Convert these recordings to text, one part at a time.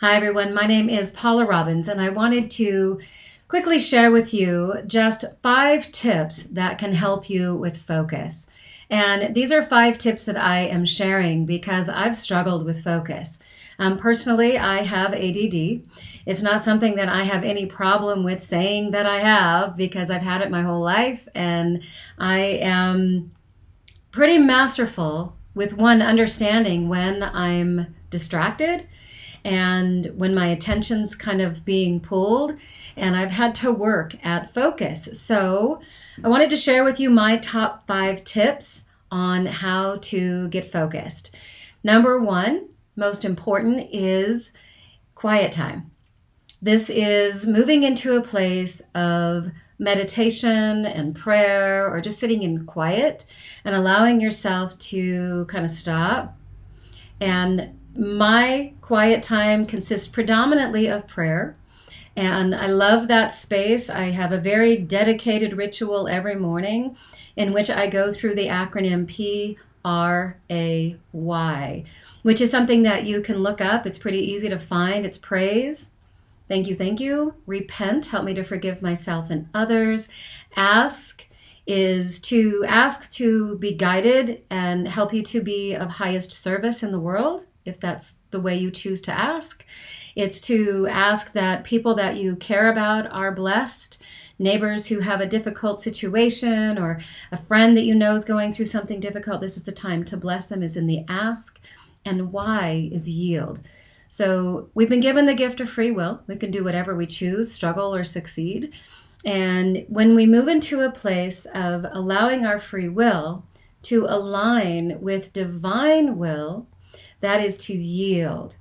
Hi everyone, my name is Paula Robbins and I wanted to quickly share with you just 5 tips that can help you with focus. And these are 5 tips that I am sharing because I've struggled with focus. Personally, I have ADD. It's not something that I have any problem with saying that I have because I've had it my whole life, and I am pretty masterful with understanding when I'm distracted and when my attention's kind of being pulled, and I've had to work at focus. So I wanted to share with you my top 5 tips on how to get focused. Number 1, most important, is quiet time. This is moving into a place of meditation and prayer, or just sitting in quiet and allowing yourself to kind of stop. And my quiet time consists predominantly of prayer, and I love that space. I have a very dedicated ritual every morning in which I go through the acronym PRAY, which is something that you can look up. It's pretty easy to find. It's praise, thank you, repent, help me to forgive myself and others, ask is to ask to be guided and help you to be of highest service in the world, if that's the way you choose to ask. It's to ask that people that you care about are blessed, neighbors who have a difficult situation, or a friend that you know is going through something difficult. This is the time to bless them, is in the ask. And why is yield. So we've been given the gift of free will. We can do whatever we choose, struggle or succeed. And when we move into a place of allowing our free will to align with divine will, that is to yield.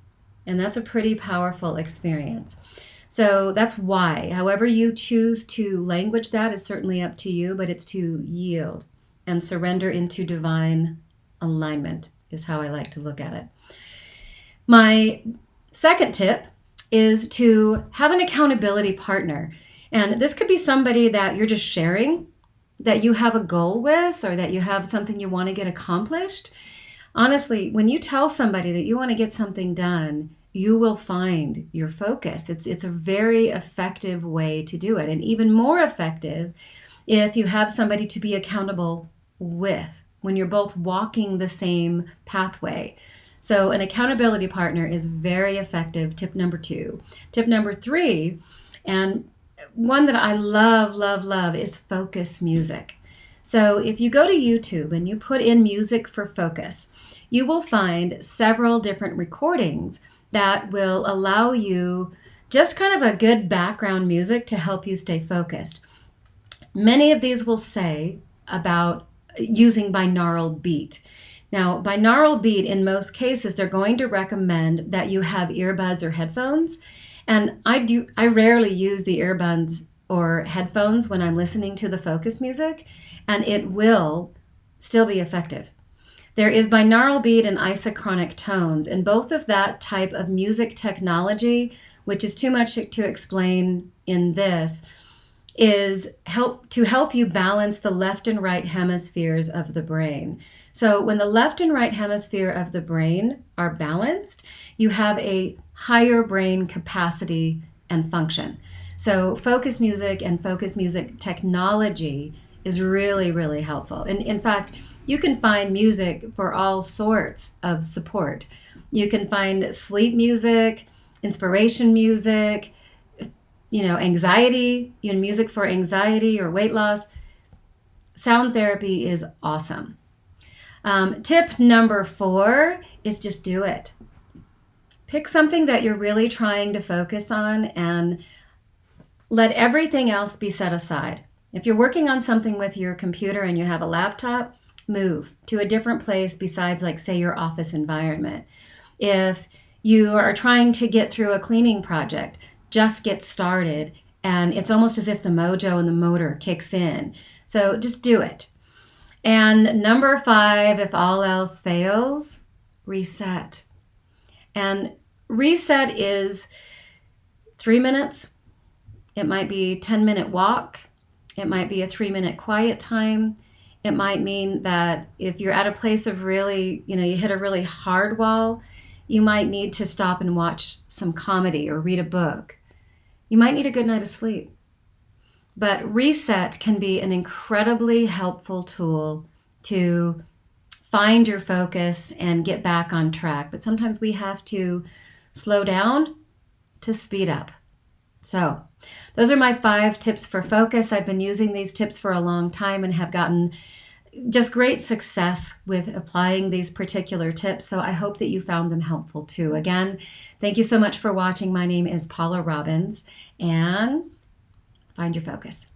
And that's a pretty powerful experience. So that's why. However you choose to language that is certainly up to you, but it's to yield and surrender into divine alignment is how I like to look at it. My second tip is to have an accountability partner. And this could be somebody that you're just sharing, that you have a goal with, or that you have something you want to get accomplished. Honestly, when you tell somebody that you want to get something done, you will find your focus. It's a very effective way to do it, and even more effective if you have somebody to be accountable with, when you're both walking the same pathway. So an accountability partner is very effective. Tip number 2. Tip number 3, and one that I love, is focus music. So if you go to YouTube and you put in music for focus, you will find several different recordings that will allow you just kind of a good background music to help you stay focused. Many of these will say about using binaural beat. Now, binaural beat, in most cases, they're going to recommend that you have earbuds or headphones. And I rarely use the earbuds or headphones when I'm listening to the focus music, and it will still be effective. There is binaural beat and isochronic tones, and both of that type of music technology, which is too much to explain in this, is to help you balance the left and right hemispheres of the brain. So when the left and right hemisphere of the brain are balanced, you have a higher brain capacity and function. So focus music and focus music technology is really, really helpful. And in fact, you can find music for all sorts of support. You can find sleep music, inspiration music, anxiety, music for anxiety or weight loss. Sound therapy is awesome. Tip number 4 is just do it. Pick something that you're really trying to focus on and let everything else be set aside. If you're working on something with your computer and you have a laptop, move to a different place besides, like, say, your office environment. If you are trying to get through a cleaning project, just get started, and it's almost as if the mojo and the motor kicks in. So just do it. And number 5, if all else fails, reset. And reset is 3 minutes. It might be a 10-minute walk. It might be a 3-minute quiet time. It might mean that if you're at a place of really, you hit a really hard wall, You might need to stop and watch some comedy or read a book. You might need a good night of sleep. But reset can be an incredibly helpful tool to find your focus and get back on track. But sometimes we have to slow down to speed up. So those are my 5 tips for focus. I've been using these tips for a long time and have gotten just great success with applying these particular tips. So I hope that you found them helpful too. Again, thank you so much for watching. My name is Paula Robbins, and find your focus.